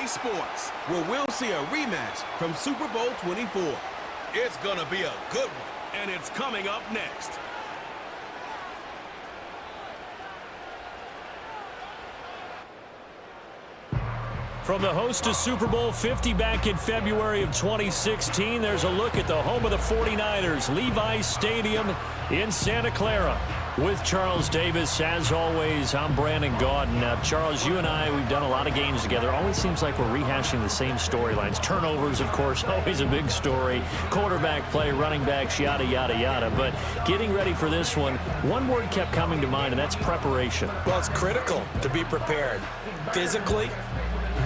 EA Sports, where we'll see a rematch from Super Bowl 24. It's gonna be a good one, and it's coming up next. From the host of Super Bowl 50 back in February of 2016, there's a look at the home of the 49ers, Levi's Stadium in Santa Clara. With Charles Davis, as always, I'm Brandon Gaudin. Now, Charles, you and I, we've done a lot of games together. Always seems like we're rehashing the same storylines. Turnovers, of course, always a big story. Quarterback play, running backs, yada, yada, yada. But getting ready for this one word kept coming to mind, and that's preparation. Well, it's critical to be prepared physically,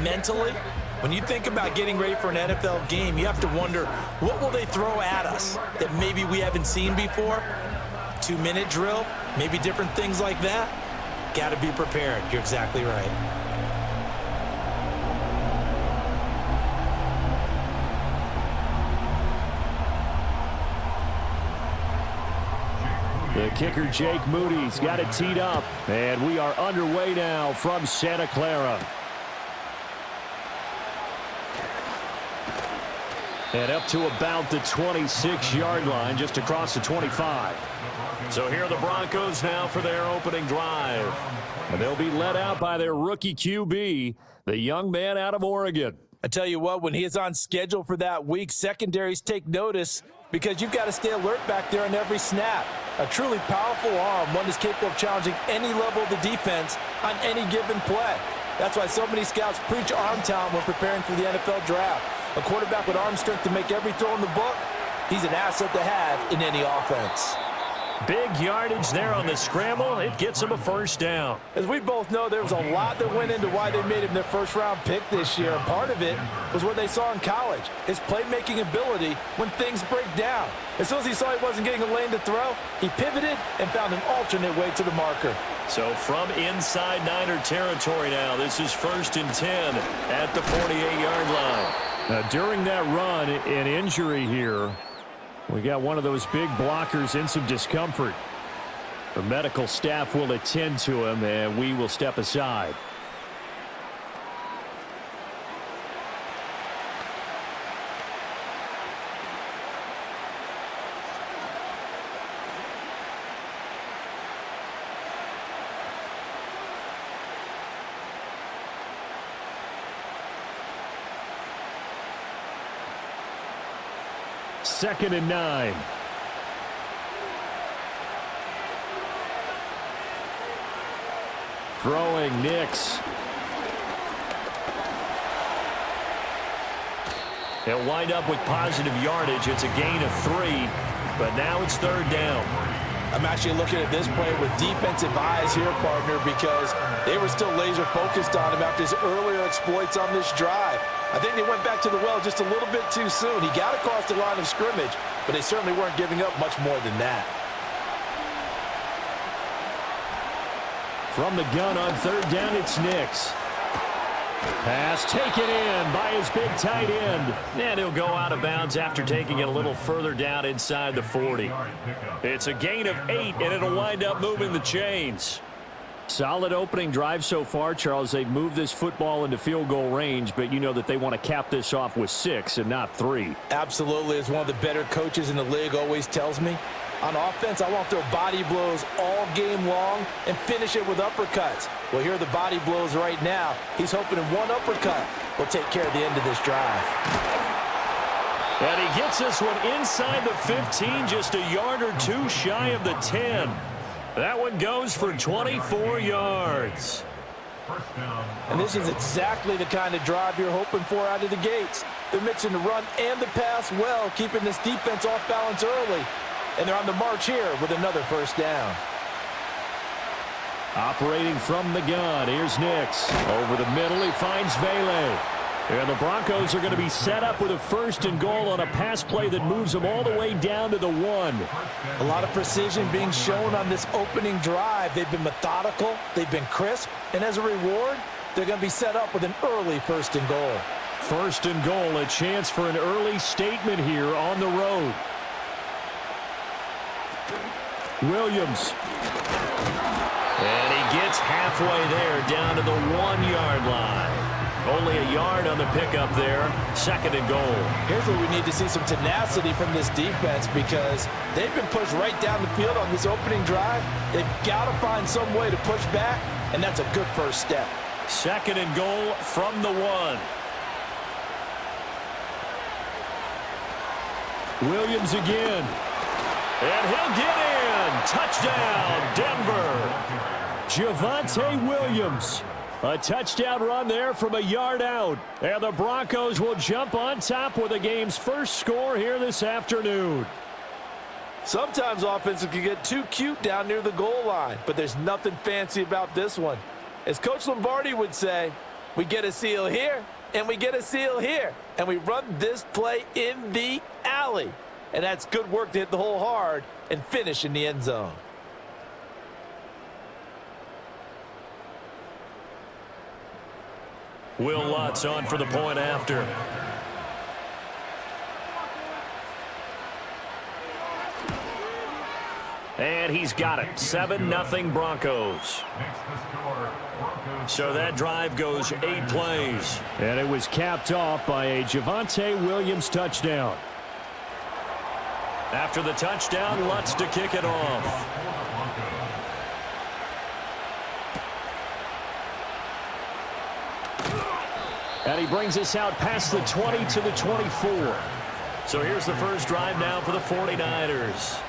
mentally. When you think about getting ready for an NFL game, you have to wonder, what will they throw at us that maybe we haven't seen before? 2-minute drill, maybe different things like that. Got to be prepared. You're exactly right. The kicker, Jake Moody's got it teed up, and we are underway now from Santa Clara. And up to about the 26-yard line, just across the 25. So here are the Broncos now for their opening drive. And they'll be led out by their rookie QB, the young man out of Oregon. I tell you what, when he is on schedule for that week, secondaries take notice because you've got to stay alert back there on every snap. A truly powerful arm, one that's capable of challenging any level of the defense on any given play. That's why so many scouts preach arm talent when preparing for the NFL draft. A quarterback with arm strength to make every throw in the book, he's an asset to have in any offense. Big yardage there on the scramble. It gets him a first down. As we both know, there was a lot that went into why they made him their first-round pick this year. And part of it was what they saw in college, his playmaking ability when things break down. As soon as he saw he wasn't getting a lane to throw, he pivoted and found an alternate way to the marker. So from inside Niner territory now, this is 1st and 10 at the 48-yard line. Now, during that run, an injury here. We got one of those big blockers in some discomfort. The medical staff will attend to him, and we will step aside. Second and 9. Throwing Nix. They'll wind up with positive yardage. It's a gain of 3, but now it's 3rd down. I'm actually looking at this play with defensive eyes here, partner, because they were still laser focused on him after his earlier exploits on this drive. I think they went back to the well just a little bit too soon. He got across the line of scrimmage, but they certainly weren't giving up much more than that. From the gun on 3rd down, it's Nix. Pass taken in by his big tight end. And he'll go out of bounds after taking it a little further down inside the 40. It's a gain of 8, and it'll wind up moving the chains. Solid opening drive so far, Charles. They've moved this football into field goal range, but you know that they want to cap this off with 6 and not 3. Absolutely. As one of the better coaches in the league always tells me, on offense, I want to throw body blows all game long and finish it with uppercuts. Well, here are the body blows right now. He's hoping in one uppercut will take care of the end of this drive. And he gets this one inside the 15, just a yard or 2 shy of the 10. That one goes for 24 yards. And this is exactly the kind of drive you're hoping for out of the gates. They're mixing the run and the pass well, keeping this defense off balance early. And they're on the march here with another first down. Operating from the gun, here's Nix. Over the middle, he finds Vele. And the Broncos are going to be set up with a 1st and goal on a pass play that moves them all the way down to the 1. A lot of precision being shown on this opening drive. They've been methodical, they've been crisp, and as a reward, they're going to be set up with an early 1st and goal. 1st and goal, a chance for an early statement here on the road. Williams. And he gets halfway there, down to the 1-yard line. Only a yard on the pickup there. 2nd and goal. Here's where we need to see some tenacity from this defense because they've been pushed right down the field on this opening drive. They've got to find some way to push back, and that's a good first step. 2nd and goal from the 1. Williams again. And he'll get in. Touchdown, Denver. Javonte Williams. A touchdown run there from a yard out. And the Broncos will jump on top with the game's first score here this afternoon. Sometimes offenses can get too cute down near the goal line, but there's nothing fancy about this one. As Coach Lombardi would say, we get a seal here, and we get a seal here, and we run this play in the alley. And that's good work to hit the hole hard and finish in the end zone. Will Lutz on for the point after. And he's got it. 7-0 Broncos. So that drive goes 8 plays. And it was capped off by a Javonte Williams touchdown. After the touchdown, Lutz to kick it off. And he brings us out past the 20 to the 24. So here's the first drive now for the 49ers.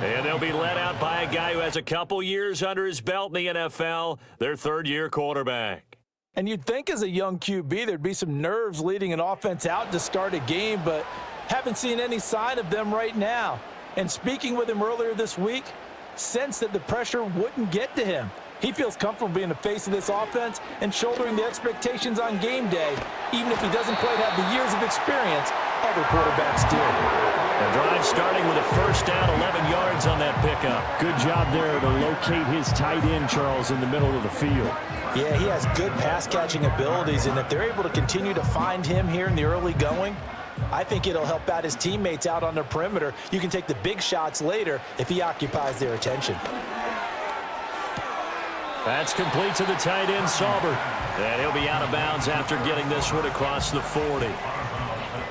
And they'll be led out by a guy who has a couple years under his belt in the NFL, their third-year quarterback. And you'd think as a young QB there'd be some nerves leading an offense out to start a game, but haven't seen any sign of them right now. And speaking with him earlier this week, sensed that the pressure wouldn't get to him. He feels comfortable being the face of this offense and shouldering the expectations on game day, even if he doesn't quite have the years of experience other quarterbacks do. The drive starting with a first down, 11 yards on that pickup. Good job there to locate his tight end, Charles, in the middle of the field. Yeah, he has good pass-catching abilities, and if they're able to continue to find him here in the early going, I think it'll help out his teammates out on the perimeter. You can take the big shots later if he occupies their attention. That's complete to the tight end, Sauber. And he'll be out of bounds after getting this one across the 40.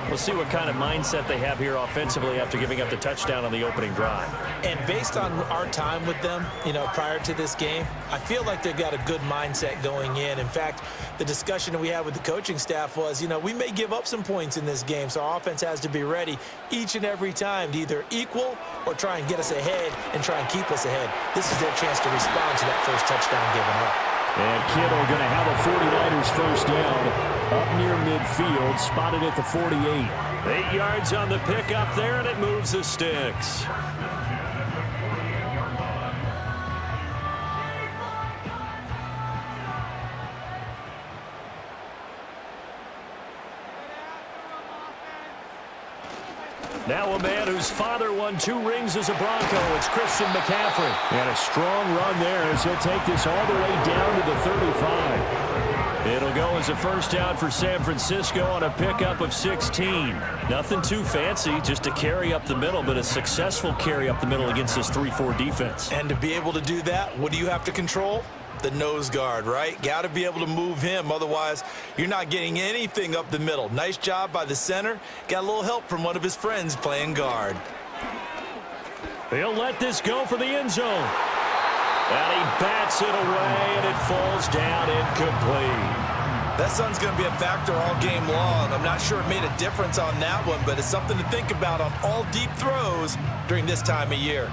We'll see what kind of mindset they have here offensively after giving up the touchdown on the opening drive. And based on our time with them, prior to this game, I feel like they've got a good mindset going in. In fact, the discussion that we had with the coaching staff was, we may give up some points in this game, so our offense has to be ready each and every time to either equal or try and get us ahead and try and keep us ahead. This is their chance to respond to that first touchdown given up. And Kittle going to have a 49ers first down up near midfield, spotted at the 48. 8 yards on the pickup there, and it moves the sticks. Now a man whose father won 2 rings as a Bronco. It's Christian McCaffrey. And a strong run there as he'll take this all the way down to the 35. It'll go as a first down for San Francisco on a pickup of 16. Nothing too fancy, just a carry up the middle, but a successful carry up the middle against this 3-4 defense. And to be able to do that, what do you have to control? The nose guard, right? Got to be able to move him. Otherwise, you're not getting anything up the middle. Nice job by the center. Got a little help from one of his friends playing guard. He'll let this go for the end zone. And he bats it away, and it falls down incomplete. That sun's going to be a factor all game long. I'm not sure it made a difference on that one, but it's something to think about on all deep throws during this time of year.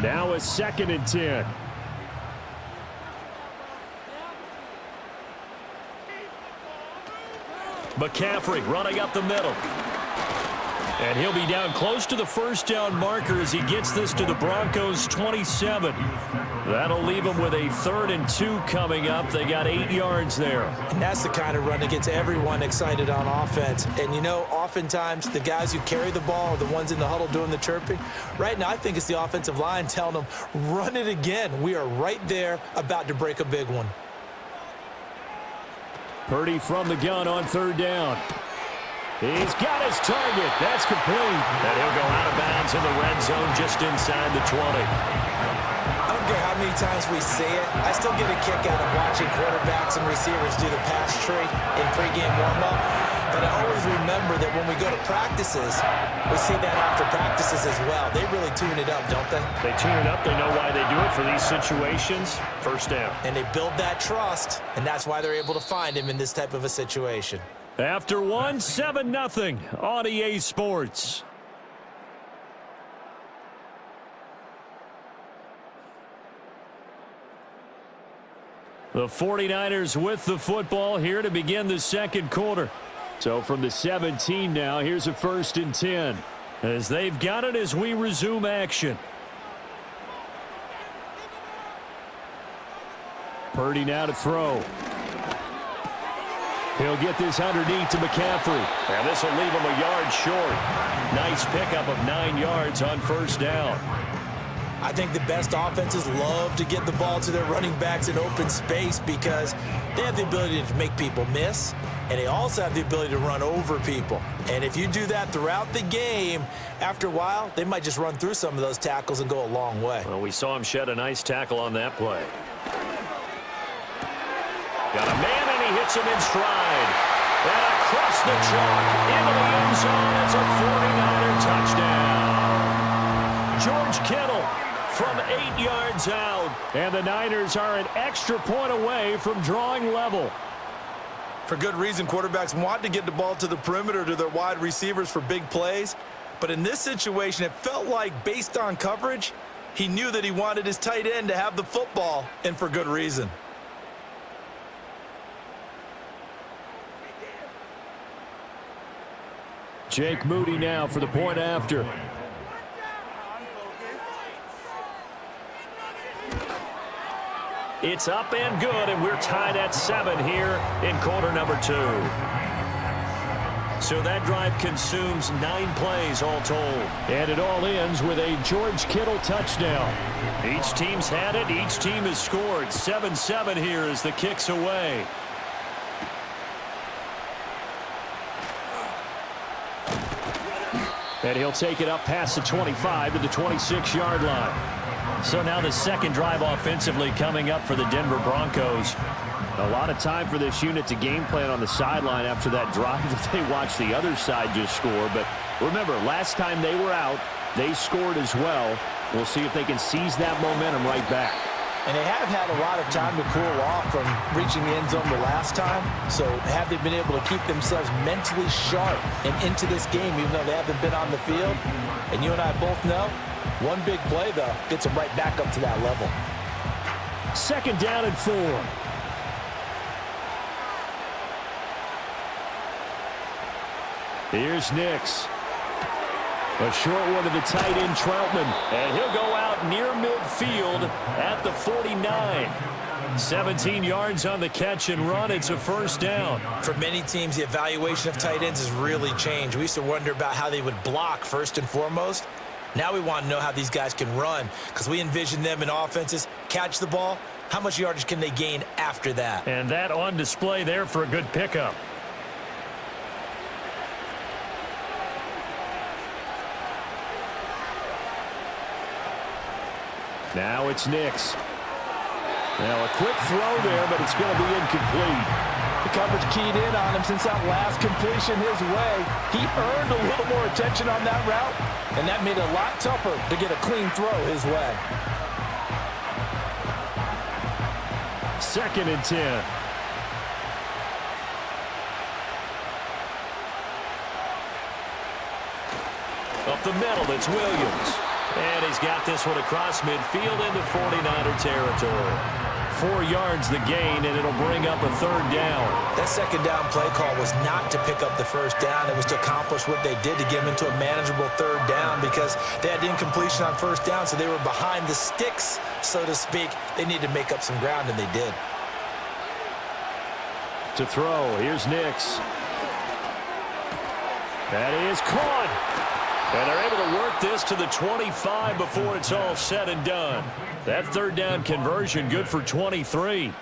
Now a 2nd and 10. McCaffrey running up the middle. And he'll be down close to the first down marker as he gets this to the Broncos' 27. That'll leave them with a 3rd and 2 coming up. They got 8 yards there. And that's the kind of run that gets everyone excited on offense. And, oftentimes the guys who carry the ball are the ones in the huddle doing the chirping. Right now, I think it's the offensive line telling them, run it again. We are right there about to break a big one. Purdy from the gun on 3rd down. He's got his target. That's complete. And he'll go out of bounds in the red zone just inside the 20. care how many times we see it. I still get a kick out of watching quarterbacks and receivers do the pass tree in pregame warm-up. But I always remember that when we go to practices, we see that after practices as well. They really tune it up, don't they? They tune it up. They know why they do it for these situations. First down. And they build that trust, and that's why they're able to find him in this type of a situation. After one, 7-0 on EA Sports. The 49ers with the football here to begin the second quarter. So from the 17 now, here's a 1st and 10. As they've got it as we resume action. Purdy now to throw. He'll get this underneath to McCaffrey. And this will leave him a yard short. Nice pickup of 9 yards on 1st down. I think the best offenses love to get the ball to their running backs in open space because they have the ability to make people miss, and they also have the ability to run over people. And if you do that throughout the game, after a while, they might just run through some of those tackles and go a long way. Well, we saw him shed a nice tackle on that play. Got a man, and he hits him in stride. And across the chalk into the end zone. It's a 49er touchdown. George Kittle from 8 yards out. And the Niners are an extra point away from drawing level. For good reason, quarterbacks want to get the ball to the perimeter to their wide receivers for big plays. But in this situation, it felt like, based on coverage, he knew that he wanted his tight end to have the football, and for good reason. Jake Moody now for the point after. It's up and good, and we're tied at 7 here in quarter number 2. So that drive consumes 9 plays all told. And it all ends with a George Kittle touchdown. Each team's had it. Each team has scored. 7-7 here as the kick's away. And he'll take it up past the 25 to the 26-yard line. So now the second drive offensively coming up for the Denver Broncos. A lot of time for this unit to game plan on the sideline after that drive that they watched the other side just score. But remember, last time they were out, they scored as well. We'll see if they can seize that momentum right back. And they have had a lot of time to cool off from reaching the end zone the last time. So have they been able to keep themselves mentally sharp and into this game, even though they haven't been on the field? And you and I both know, one big play, though, gets them right back up to that level. 2nd down and 4. Here's Nix. A short one to the tight end, Troutman. And he'll go out near midfield at the 49. 17 yards on the catch and run. It's a 1st down. For many teams, the evaluation of tight ends has really changed. We used to wonder about how they would block first and foremost. Now we want to know how these guys can run because we envision them in offenses, catch the ball. How much yardage can they gain after that? And that on display there for a good pickup. Now it's Nix. Now a quick throw there, but it's going to be incomplete. The coverage keyed in on him since that last completion his way. He earned a little more attention on that route, and that made it a lot tougher to get a clean throw his way. 2nd and 10. Up the middle, it's Williams. And he's got this one across midfield into 49er territory. 4 yards the gain, and it'll bring up a 3rd down. That 2nd down play call was not to pick up the 1st down. It was to accomplish what they did to get them into a manageable 3rd down because they had incompletion on 1st down, so they were behind the sticks, so to speak. They needed to make up some ground, and they did. To throw, here's Nix. That is caught. And they're able to work this to the 25 before it's all said and done. That 3rd down conversion good for 23.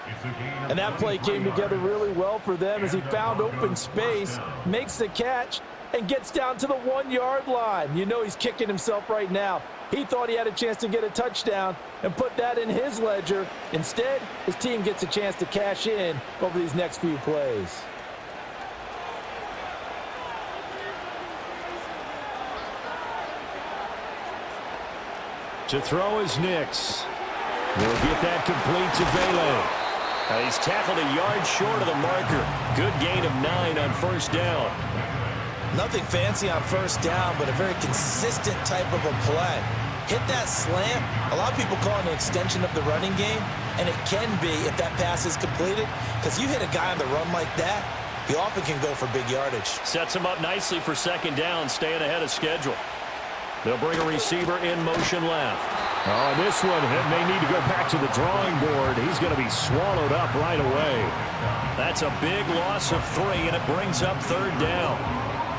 And that play came together really well for them as he found open space, makes the catch, and gets down to the 1-yard line. You know he's kicking himself right now. He thought he had a chance to get a touchdown and put that in his ledger. Instead, his team gets a chance to cash in over these next few plays. To throw is Nix. He'll get that complete to Vele. He's tackled a yard short of the marker. Good gain of 9 on first down. Nothing fancy on first down, but a very consistent type of a play. Hit that slant. A lot of people call it an extension of the running game, and it can be if that pass is completed, because you hit a guy on the run like that, he often can go for big yardage. Sets him up nicely for second down, staying ahead of schedule. They'll bring a receiver in motion left. Oh, this one may need to go back to the drawing board. He's going to be swallowed up right away. That's a big loss of 3, and it brings up third down.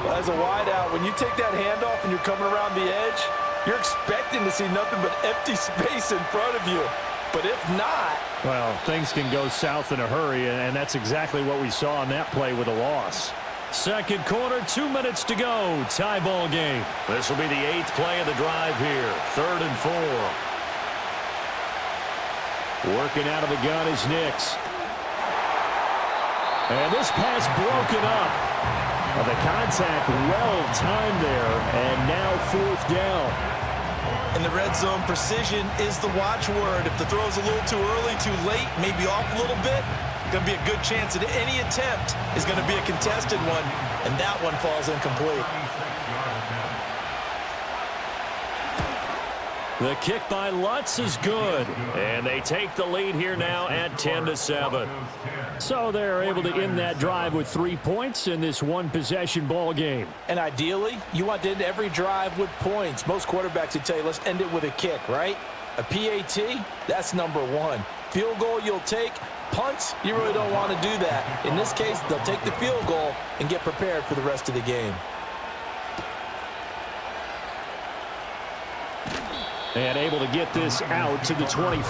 Well, as a wideout, when you take that handoff and you're coming around the edge, you're expecting to see nothing but empty space in front of you. But if not... well, things can go south in a hurry, and that's exactly what we saw on that play with a loss. Second quarter, 2 minutes to go. Tie ball game. This will be the 8th play of the drive here. 3rd and 4. Working out of the gun is Nix. And this pass broken up. Well, the contact well timed there, and now 4th down. In the red zone, precision is the watchword. If the throw's a little too early, too late, maybe off a little bit, going to be a good chance that any attempt is going to be a contested one, and that one falls incomplete. The kick by Lutz is good, and they take the lead here now at 10-7. So they're able to end that drive with 3 points in this one-possession ball game. And ideally, you want to end every drive with points. Most quarterbacks would tell you, let's end it with a kick, right? A PAT, that's number 1. Field goal you'll take. Punts, you really don't want to do that. In this case, they'll take the field goal and get prepared for the rest of the game. And able to get this out to the 25.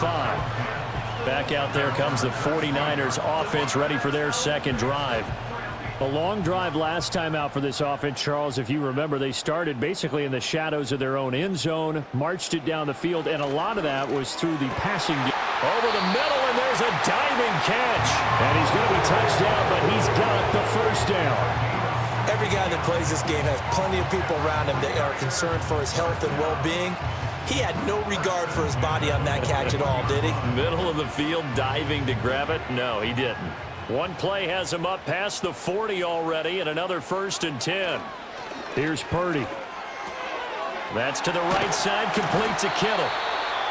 Back out there comes the 49ers offense, ready for their second drive. A long drive last time out for this offense, Charles. If you remember, they started basically in the shadows of their own end zone, marched it down the field, and a lot of that was through the passing game. Over the middle, and there's a diving catch. And he's going to be touched down, but he's got the first down. Every guy that plays this game has plenty of people around him that are concerned for his health and well-being. He had no regard for his body on that catch at all, did he? Middle of the field, diving to grab it? No, he didn't. One play has him up past the 40 already, and another 1st and 10. Here's Purdy. That's to the right side, complete to Kittle.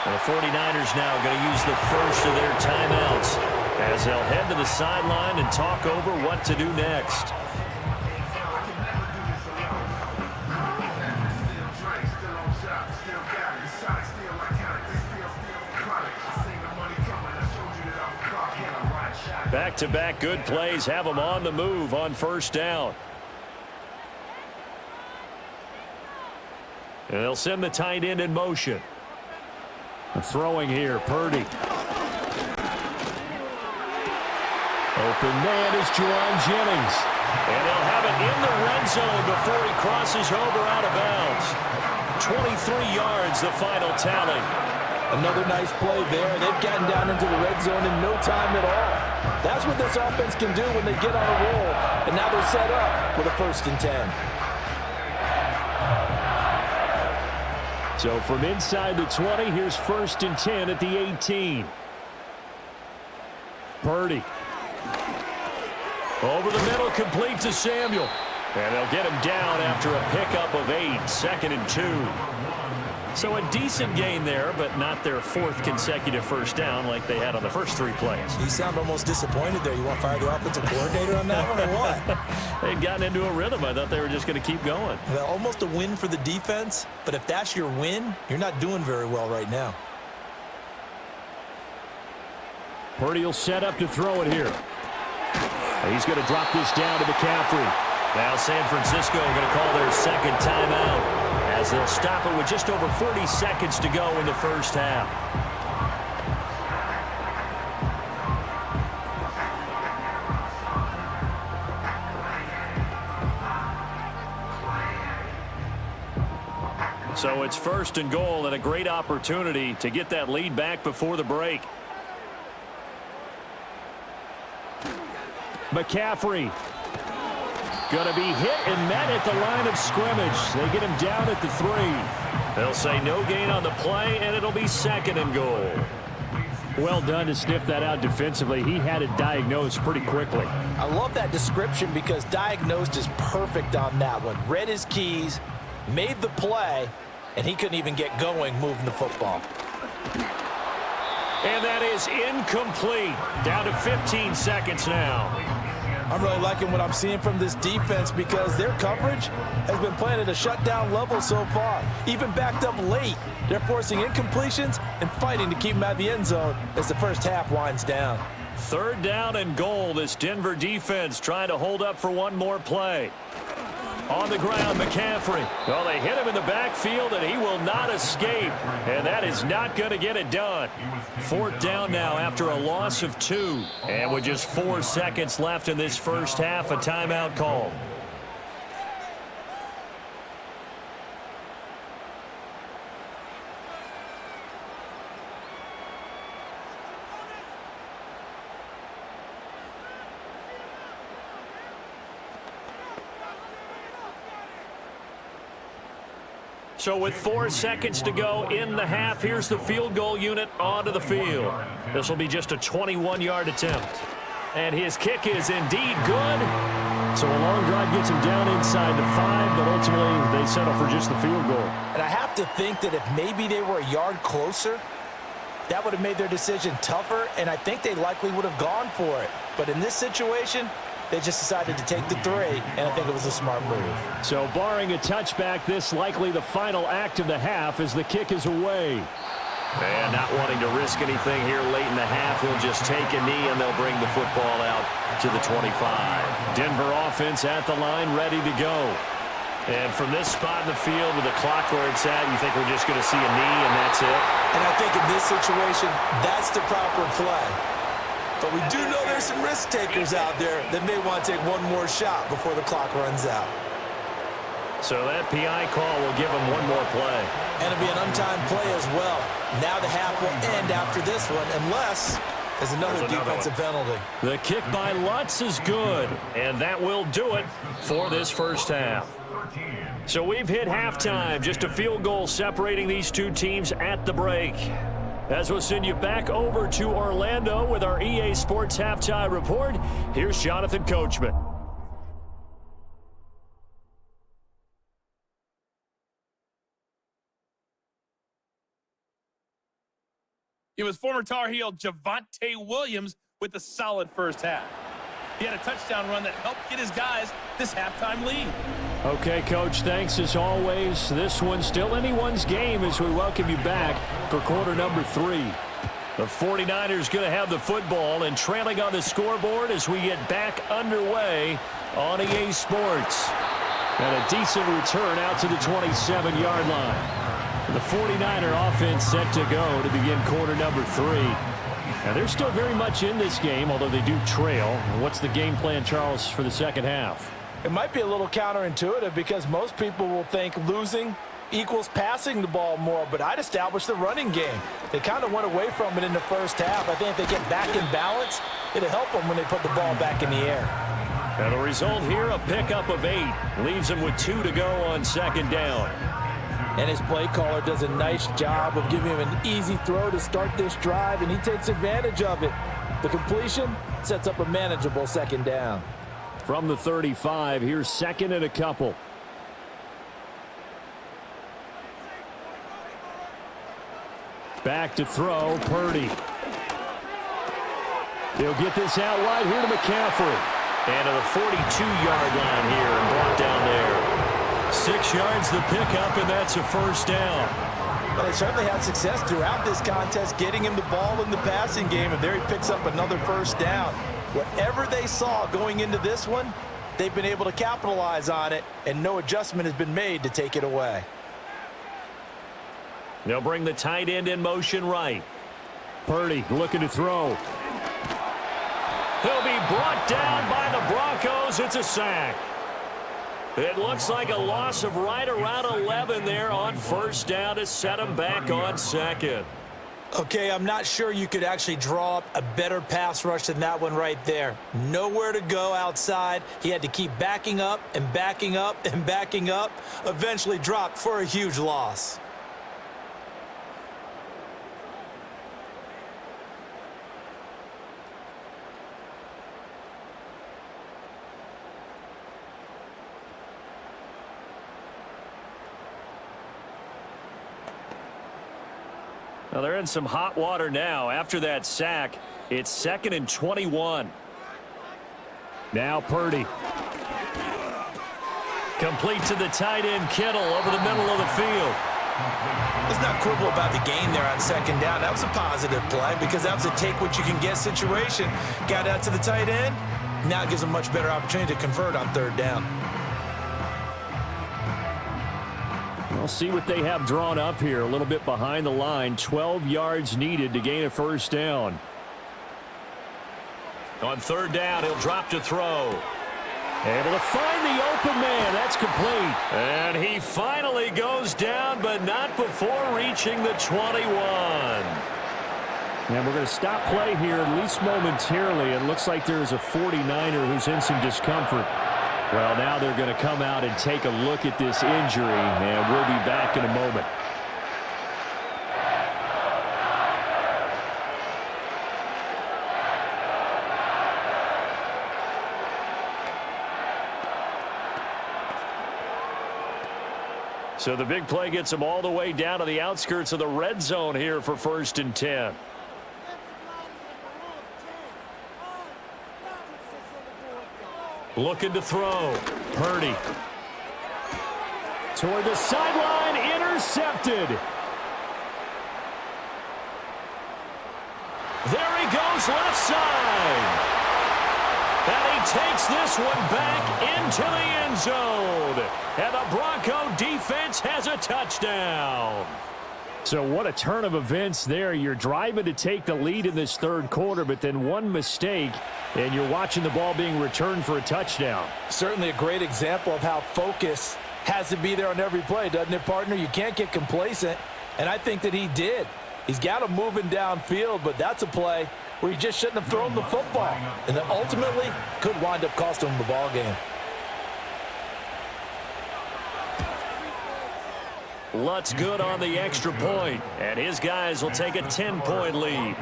And the 49ers now going to use the first of their timeouts as they'll head to the sideline and talk over what to do next. Back-to-back good plays have them on the move on first down. And they'll send the tight end in motion. Throwing here, Purdy. Open man is Juwan Jennings. And they'll have it in the red zone before he crosses over out of bounds. 23 yards, the final tally. Another nice play there. They've gotten down into the red zone in no time at all. That's what this offense can do when they get on a roll. And now they're set up with a 1st and 10. So from inside the 20, here's 1st and 10 at the 18. Purdy. Over the middle, complete to Samuel. And they'll get him down after a pickup of 8, 2nd and 2. So a decent gain there, but not their 4th consecutive first down like they had on the first 3 plays. You sound almost disappointed there. You want to fire the offensive coordinator on that one or what? They'd gotten into a rhythm. I thought they were just going to keep going. Well, almost a win for the defense, but if that's your win, you're not doing very well right now. Purdy will set up to throw it here. He's going to drop this down to McCaffrey. Now San Francisco going to call their second timeout as they'll stop it with just over 40 seconds to go in the first half. So it's 1st and goal and a great opportunity to get that lead back before the break. McCaffrey. Going to be hit and met at the line of scrimmage. They get him down at the 3. They'll say no gain on the play, and it'll be 2nd and goal. Well done to sniff that out defensively. He had it diagnosed pretty quickly. I love that description because diagnosed is perfect on that one. Read his keys, made the play, and he couldn't even get going moving the football. And that is incomplete. Down to 15 seconds now. I'm really liking what I'm seeing from this defense because their coverage has been playing at a shutdown level so far. Even backed up late, they're forcing incompletions and fighting to keep them out of the end zone as the first half winds down. 3rd down and goal. This Denver defense trying to hold up for one more play. On the ground, McCaffrey. Well, they hit him in the backfield, and he will not escape. And that is not going to get it done. 4th down now after a loss of 2. And with just 4 seconds left in this first half, a timeout call. So with 4 seconds to go in the half, here's the field goal unit onto the field. This will be just a 21-yard attempt. And his kick is indeed good. So a long drive gets him down inside the 5, but ultimately they settle for just the field goal. And I have to think that if maybe they were a yard closer, that would have made their decision tougher, and I think they likely would have gone for it. But in this situation, they just decided to take the 3, and I think it was a smart move. So barring a touchback, this likely the final act of the half as the kick is away. And not wanting to risk anything here late in the half, he'll just take a knee, and they'll bring the football out to the 25. Denver offense at the line, ready to go. And from this spot in the field with the clock where it's at, you think we're just going to see a knee, and that's it? And I think in this situation, that's the proper play. But we do know there's some risk takers out there that may want to take one more shot before the clock runs out. So that PI call will give them one more play. And it'll be an untimed play as well. Now the half will end after this one, unless there's another defensive penalty. The kick by Lutz is good, and that will do it for this first half. So we've hit halftime, just a field goal separating these two teams at the break. As we'll send you back over to Orlando with our EA Sports Halftime Report, here's Jonathan Coachman. It was former Tar Heel Javonte Williams with a solid first half. He had a touchdown run that helped get his guys this halftime lead. Okay, Coach, thanks as always. This one's still anyone's game as we welcome you back for quarter number 3. The 49ers going to have the football and trailing on the scoreboard as we get back underway on EA Sports. And a decent return out to the 27-yard line. The 49er offense set to go to begin quarter number 3. Now, they're still very much in this game, although they do trail. What's the game plan, Charles, for the second half? It might be a little counterintuitive because most people will think losing equals passing the ball more, but I'd establish the running game. They kind of went away from it in the first half. I think if they get back in balance, it'll help them when they put the ball back in the air. And the result here, a pickup of 8. Leaves them with 2 to go on second down. And his play caller does a nice job of giving him an easy throw to start this drive, and he takes advantage of it. The completion sets up a manageable second down. From the 35, here's second and a couple. Back to throw, Purdy. He'll get this out wide here to McCaffrey. And to the 42-yard line here and brought down there. 6 yards the pickup, and that's a first down. Well, they certainly had success throughout this contest getting him the ball in the passing game, and there he picks up another first down. Whatever they saw going into this one, they've been able to capitalize on it, and no adjustment has been made to take it away. They'll bring the tight end in motion right. Purdy looking to throw. He'll be brought down by the Broncos. It's a sack. It looks like a loss of right around 11 there on first down to set him back on second. Okay, I'm not sure you could actually draw up a better pass rush than that one right there. Nowhere to go outside. He had to keep backing up and backing up and backing up. Eventually dropped for a huge loss. Well, they're in some hot water now. After that sack, it's 2nd and 21. Now Purdy. Complete to the tight end, Kittle, over the middle of the field. Let's not quibble about the gain there on 2nd down. That was a positive play because that was a take-what-you-can-get situation. Got out to the tight end. Now it gives them a much better opportunity to convert on 3rd down. We'll see what they have drawn up here. A little bit behind the line. 12 yards needed to gain a first down. On 3rd down, he'll drop to throw. Able to find the open man. That's complete. And he finally goes down, but not before reaching the 21. And we're going to stop play here, at least momentarily. It looks like there's a 49er who's in some discomfort. Well, now they're going to come out and take a look at this injury, and we'll be back in a moment. So the big play gets them all the way down to the outskirts of the red zone here for 1st and 10. Looking to throw. Purdy. Toward the sideline. Intercepted. There he goes left side. And he takes this one back into the end zone. And the Bronco defense has a touchdown. So what a turn of events there. You're driving to take the lead in this 3rd quarter, but then one mistake, and you're watching the ball being returned for a touchdown. Certainly a great example of how focus has to be there on every play, doesn't it, partner? You can't get complacent, and I think that he did. He's got him moving downfield, but that's a play where he just shouldn't have thrown the football, and that ultimately could wind up costing him the ball game. Lutz good on the extra point, and his guys will take a 10-point lead.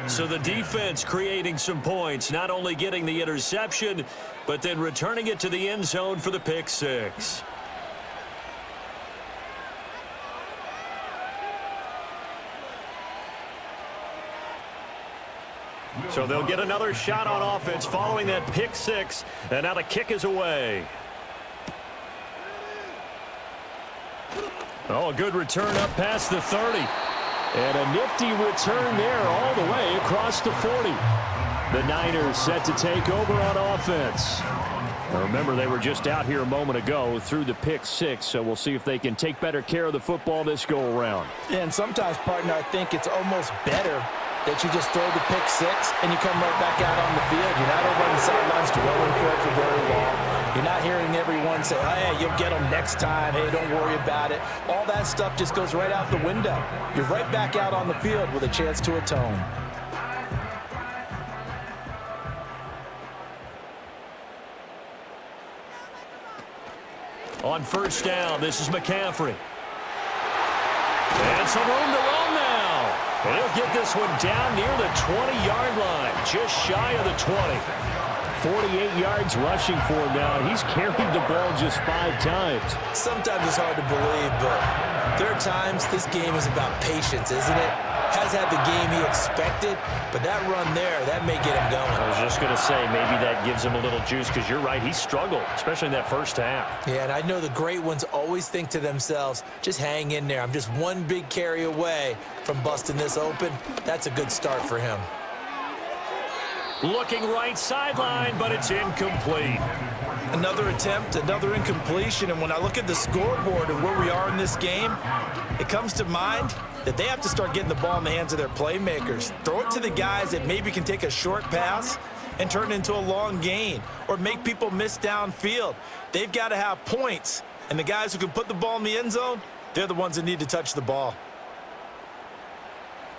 So the defense creating some points, not only getting the interception, but then returning it to the end zone for the pick six. So they'll get another shot on offense following that pick six, and now the kick is away. Oh, a good return up past the 30. And a nifty return there all the way across the 40. The Niners set to take over on offense. Now remember, they were just out here a moment ago through the pick six, so we'll see if they can take better care of the football this go-around. Yeah, and sometimes, partner, I think it's almost better that you just throw the pick six and you come right back out on the field. You're not over on the sidelines dwelling for it for very long. You're not hearing everyone say, oh, hey, you'll get them next time. Hey, don't worry about it. All that stuff just goes right out the window. You're right back out on the field with a chance to atone. On first down, this is McCaffrey. And some room to run now. And he'll get this one down near the 20-yard line, just shy of the 20. 48 yards rushing for him now. He's carried the ball just 5 times. Sometimes it's hard to believe, but there are times this game is about patience, isn't it? Has had the game he expected, but that run there, that may get him going. I was just going to say, maybe that gives him a little juice, because you're right, he struggled, especially in that first half. Yeah, and I know the great ones always think to themselves, just hang in there. I'm just one big carry away from busting this open. That's a good start for him. Looking right sideline, but it's incomplete. Another attempt, another incompletion, and when I look at the scoreboard and where we are in this game, it comes to mind that they have to start getting the ball in the hands of their playmakers. Throw it to the guys that maybe can take a short pass and turn it into a long gain or make people miss downfield. They've got to have points, and the guys who can put the ball in the end zone, they're the ones that need to touch the ball.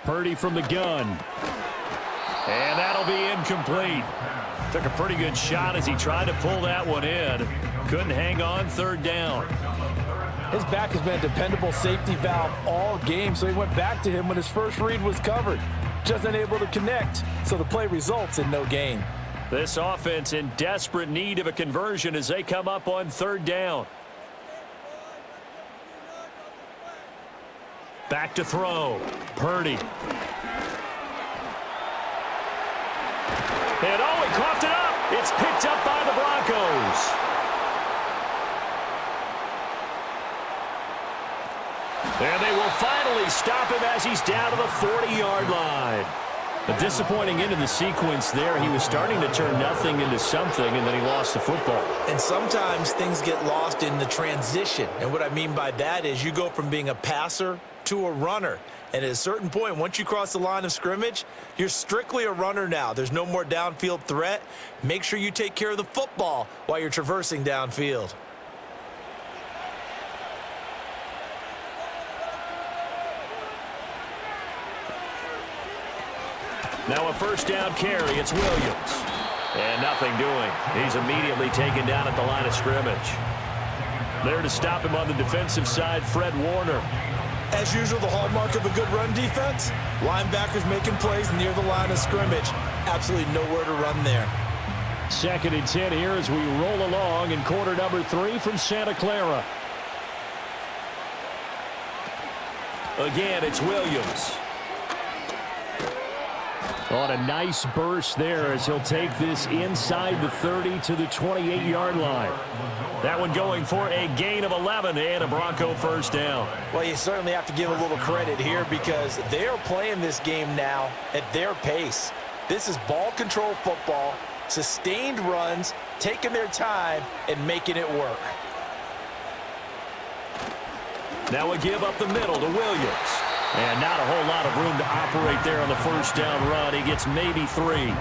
Purdy from the gun. And that'll be incomplete. Took a pretty good shot as he tried to pull that one in. Couldn't hang on, third down. His back has been a dependable safety valve all game, so he went back to him when his first read was covered. Just unable to connect, so the play results in no gain. This offense in desperate need of a conversion as they come up on third down. Back to throw. Purdy. And oh, he coughed it up. It's picked up by the Broncos. And they will finally stop him as he's down to the 40-yard line. A disappointing end of the sequence there. He was starting to turn nothing into something, and then he lost the football. And sometimes things get lost in the transition. And what I mean by that is you go from being a passer to a runner. And at a certain point, once you cross the line of scrimmage, you're strictly a runner now. There's no more downfield threat. Make sure you take care of the football while you're traversing downfield. Now a first down carry. It's Williams. And nothing doing. He's immediately taken down at the line of scrimmage. There to stop him on the defensive side, Fred Warner. As usual, the hallmark of a good run defense, linebackers making plays near the line of scrimmage. Absolutely nowhere to run there. 2nd and 10 here as we roll along in quarter number 3 from Santa Clara. Again, it's Williams. On a nice burst there as he'll take this inside the 30 to the 28-yard line. That one going for a gain of 11 and a Bronco first down. Well, you certainly have to give a little credit here because they are playing this game now at their pace. This is ball control football, sustained runs, taking their time and making it work. Now a give up the middle to Williams. And not a whole lot of room to operate there on the first down run. He gets maybe 3.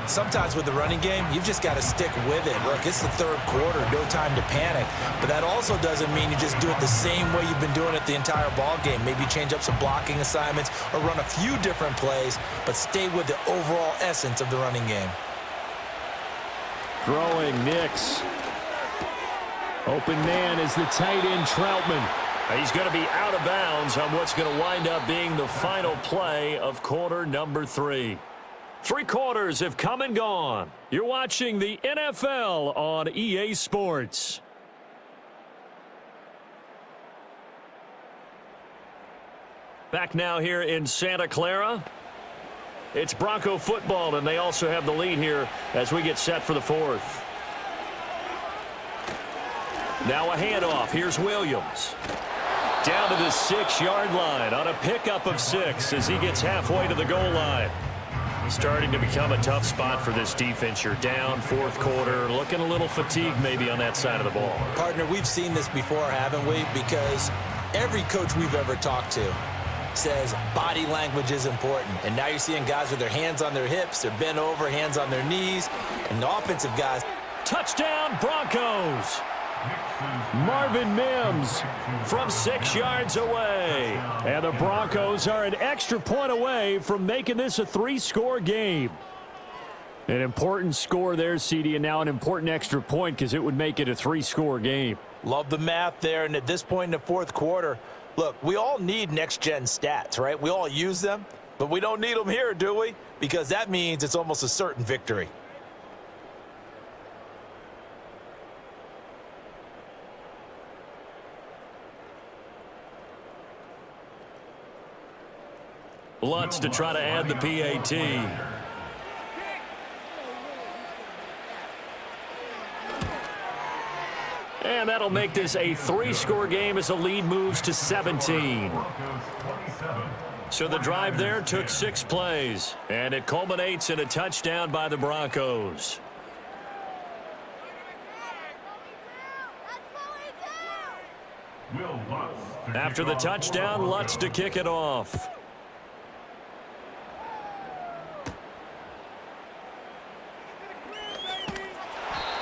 Sometimes with the running game, you've just got to stick with it. Look, it's the third quarter, no time to panic. But that also doesn't mean you just do it the same way you've been doing it the entire ball game. Maybe change up some blocking assignments or run a few different plays, but stay with the overall essence of the running game. Throwing Nix. Open man is the tight end Troutman. He's going to be out of bounds on what's going to wind up being the final play of quarter number 3. 3 quarters have come and gone. You're watching the NFL on EA Sports. Back now here in Santa Clara. It's Bronco football, and they also have the lead here as we get set for the 4th. Now a handoff. Here's Williams. Down to the 6-yard line on a pickup of 6 as he gets halfway to the goal line. Starting to become a tough spot for this defense. You're down 4th quarter, looking a little fatigued maybe on that side of the ball. Partner, we've seen this before, haven't we? Because every coach we've ever talked to says body language is important. And now you're seeing guys with their hands on their hips, they're bent over, hands on their knees, and the offensive guys. Touchdown, Broncos! Marvin Mims from 6 yards away. And the Broncos are an extra point away from making this a 3-score game. An important score there, CD, and now an important extra point because it would make it a 3-score game. Love the math there, and at this point in the 4th quarter, look, we all need next-gen stats, right? We all use them, but we don't need them here, do we? Because that means it's almost a certain victory. Lutz to try to add the PAT. And that'll make this a 3-score game as the lead moves to 17. So the drive there took 6 plays, and it culminates in a touchdown by the Broncos. After the touchdown, Lutz to kick it off.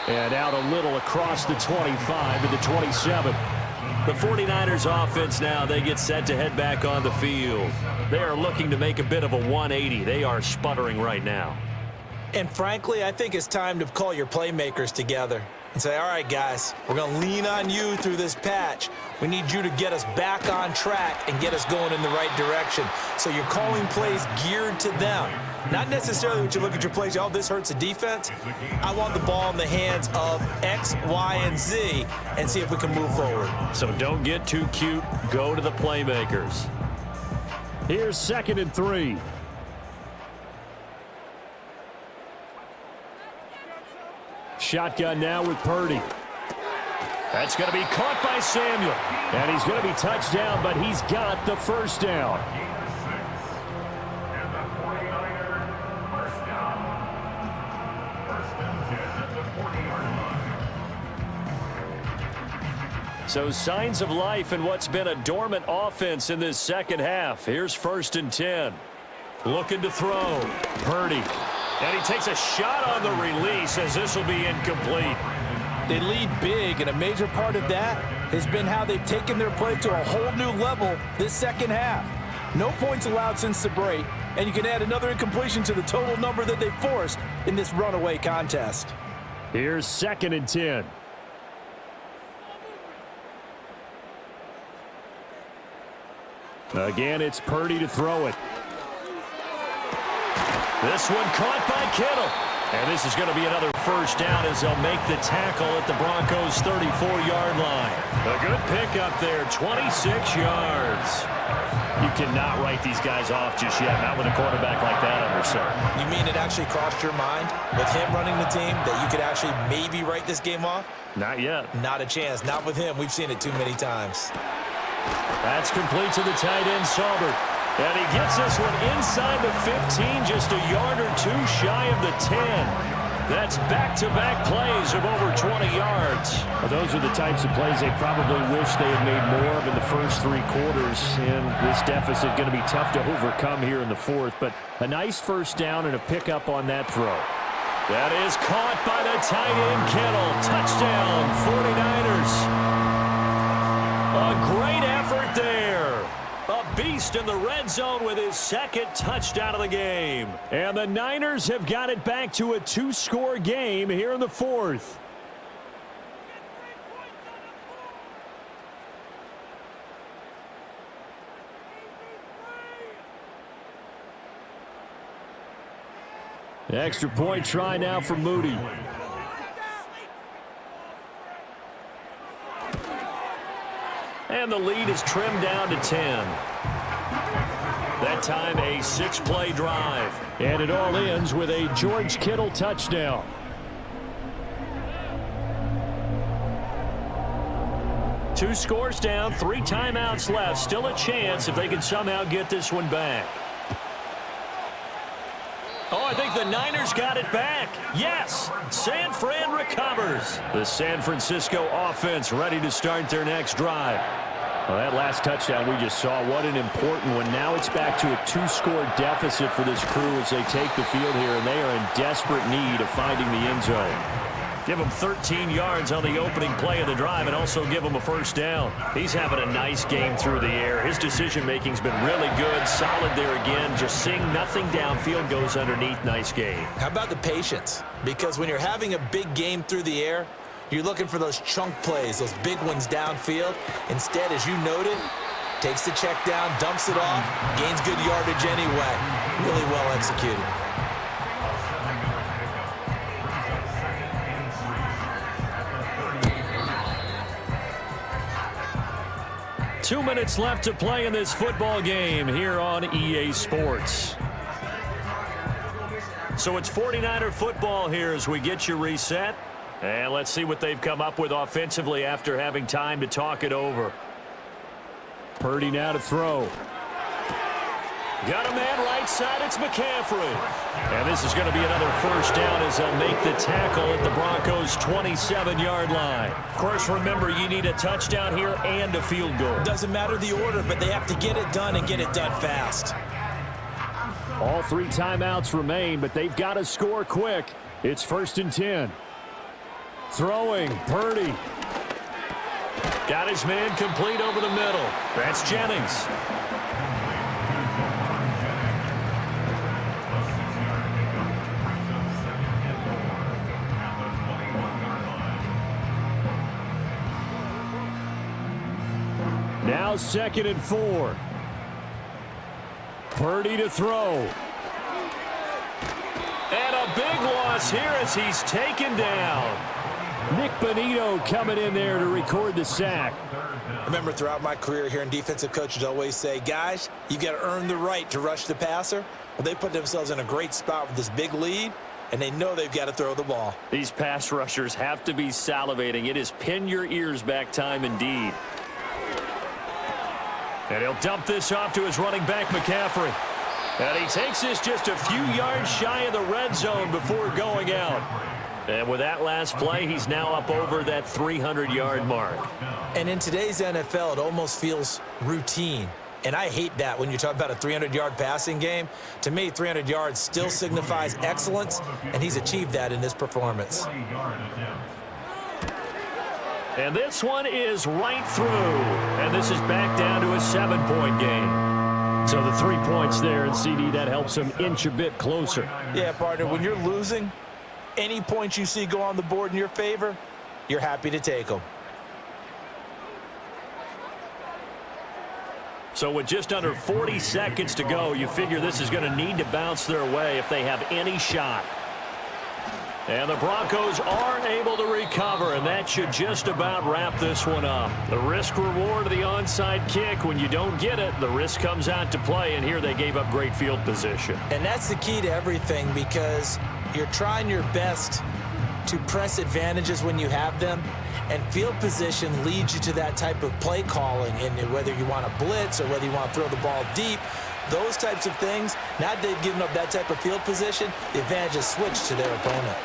And out a little across the 25 to the 27. The 49ers offense now, they get set to head back on the field. They are looking to make a bit of a 180. They are sputtering right now. And frankly, I think it's time to call your playmakers together and say, all right, guys, we're going to lean on you through this patch. We need you to get us back on track and get us going in the right direction. So you're calling plays geared to them. Not necessarily when you look at your plays, oh, this hurts the defense. I want the ball in the hands of X, Y, and Z and see if we can move forward. So don't get too cute. Go to the playmakers. Here's 2nd and 3. Shotgun now with Purdy. That's going to be caught by Samuel. And he's going to be touched down, but he's got the first down. So signs of life in what's been a dormant offense in this second half. Here's 1st and 10. Looking to throw. Purdy. And he takes a shot on the release as this will be incomplete. They lead big, and a major part of that has been how they've taken their play to a whole new level this second half. No points allowed since the break, and you can add another incompletion to the total number that they forced in this runaway contest. Here's 2nd and 10. Again, it's Purdy to throw it. This one caught by Kittle. And this is going to be another first down as they'll make the tackle at the Broncos' 34-yard line. A good pickup there, 26 yards. You cannot write these guys off just yet, not with a quarterback like that under center. You mean it actually crossed your mind with him running the team that you could actually maybe write this game off? Not yet. Not a chance. Not with him. We've seen it too many times. That's complete to the tight end, Saubert. And he gets this one inside the 15, just a yard or two shy of the 10. That's back-to-back plays of over 20 yards. Well, those are the types of plays they probably wish they had made more of in the first 3 quarters. And this deficit going to be tough to overcome here in the 4th. But a nice first down and a pickup on that throw. That is caught by the tight end, Kittle. Touchdown, 49ers. A great effort there. A beast in the red zone with his 2nd touchdown of the game. And the Niners have got it back to a 2-score game here in the 4th. Extra point try now for Moody. And the lead is trimmed down to 10. That time a 6-play drive. And it all ends with a George Kittle touchdown. Two scores down, 3 timeouts left. Still a chance if they can somehow get this one back. Oh, I think the Niners got it back. Yes, San Fran recovers. The San Francisco offense ready to start their next drive. Well, that last touchdown we just saw, what an important one. Now it's back to a 2-score deficit for this crew as they take the field here, and they are in desperate need of finding the end zone. Give him 13 yards on the opening play of the drive and also give him a first down. He's having a nice game through the air. His decision-making's been really good. Solid there again. Just seeing nothing downfield, goes underneath. Nice game. How about the patience? Because when you're having a big game through the air, you're looking for those chunk plays, those big ones downfield. Instead, as you noted, takes the check down, dumps it off, gains good yardage anyway. Really well executed. Two minutes left to play in this football game here on EA Sports. So it's 49er football here as we get you reset. And let's see what they've come up with offensively after having time to talk it over. Purdy now to throw. Got a man right side, it's McCaffrey. And this is going to be another first down as they'll make the tackle at the Broncos' 27-yard line. Of course, remember, you need a touchdown here and a field goal. Doesn't matter the order, but they have to get it done and get it done fast. All 3 timeouts remain, but they've got to score quick. It's 1st and 10. Throwing, Purdy. Got his man complete over the middle. That's Jennings. Now 2nd and 4. Purdy to throw. And a big loss here as he's taken down. Nick Bonito coming in there to record the sack. Remember, throughout my career here in defensive coaches always say, guys, you got to earn the right to rush the passer. Well, they put themselves in a great spot with this big lead, and they know they've got to throw the ball. These pass rushers have to be salivating. It is pin your ears back time indeed. And he'll dump this off to his running back, McCaffrey. And he takes this just a few yards shy of the red zone before going out. And with that last play, he's now up over that 300-yard mark. And in today's NFL, it almost feels routine. And I hate that when you talk about a 300-yard passing game. To me, 300 yards still signifies excellence, and he's achieved that in this performance. And this one is right through. And this is back down to a 7-point game. So the 3 points there, and CD, that helps him inch a bit closer. Yeah, partner, when you're losing, any points you see go on the board in your favor, you're happy to take them. So with just under 40 seconds to go, you figure this is going to need to bounce their way if they have any shot. And the Broncos are able to recover, and that should just about wrap this one up. The risk reward of the onside kick, when you don't get it, the risk comes out to play, and here they gave up great field position. And that's the key to everything, because you're trying your best to press advantages when you have them, and field position leads you to that type of play calling, and whether you want to blitz or whether you want to throw the ball deep, those types of things, now that they've given up that type of field position, the advantage is switched to their opponent.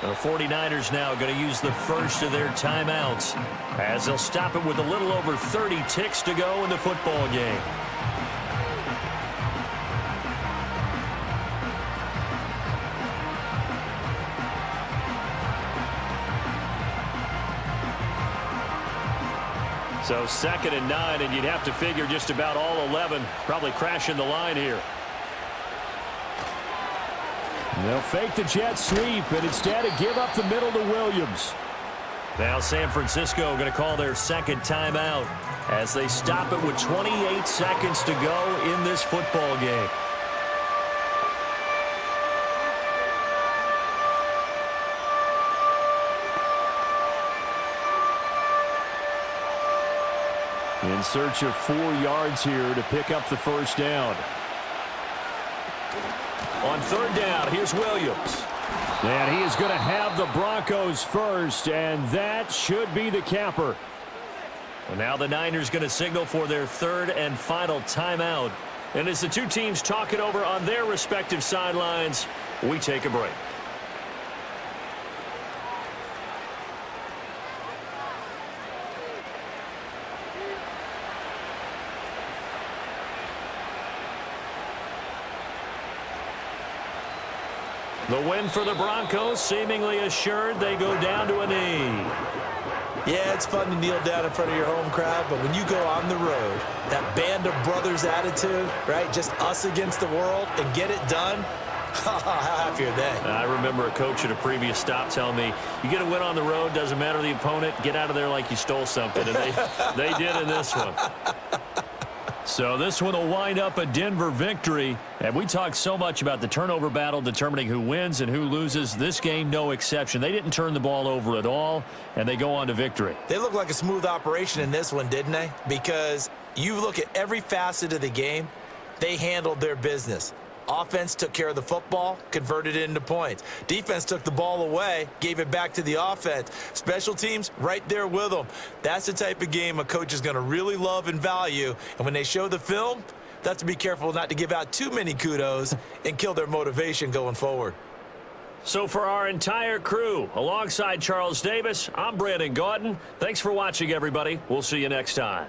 The 49ers now going to use the first of their timeouts as they'll stop it with a little over 30 ticks to go in the football game. So 2nd and 9, and you'd have to figure just about all 11 probably crashing the line here. They'll fake the jet sweep, and instead give up the middle to Williams. Now San Francisco going to call their 2nd timeout as they stop it with 28 seconds to go in this football game. In search of 4 yards here to pick up the first down. On 3rd down, here's Williams. And he is going to have the Broncos first, and that should be the capper. And now the Niners going to signal for their 3rd and final timeout. And as the two teams talk it over on their respective sidelines, we take a break. The win for the Broncos seemingly assured. They go down to a knee. Yeah, it's fun to kneel down in front of your home crowd, but when you go on the road, that band of brothers attitude, right, just us against the world, and get it done, how happy are they? I remember a coach at a previous stop telling me, you get a win on the road, doesn't matter the opponent, get out of there like you stole something, and they did in this one. So this one will wind up a Denver victory. And we talked so much about the turnover battle determining who wins and who loses. This game, no exception. They didn't turn the ball over at all, and they go on to victory. They look like a smooth operation in this one, didn't they? Because you look at every facet of the game, they handled their business. Offense took care of the football, converted it into points. Defense took the ball away, gave it back to the offense. Special teams, right there with them. That's the type of game a coach is going to really love and value. And when they show the film, they have to be careful not to give out too many kudos and kill their motivation going forward. So for our entire crew, alongside Charles Davis, I'm Brandon Gaudin. Thanks for watching, everybody. We'll see you next time.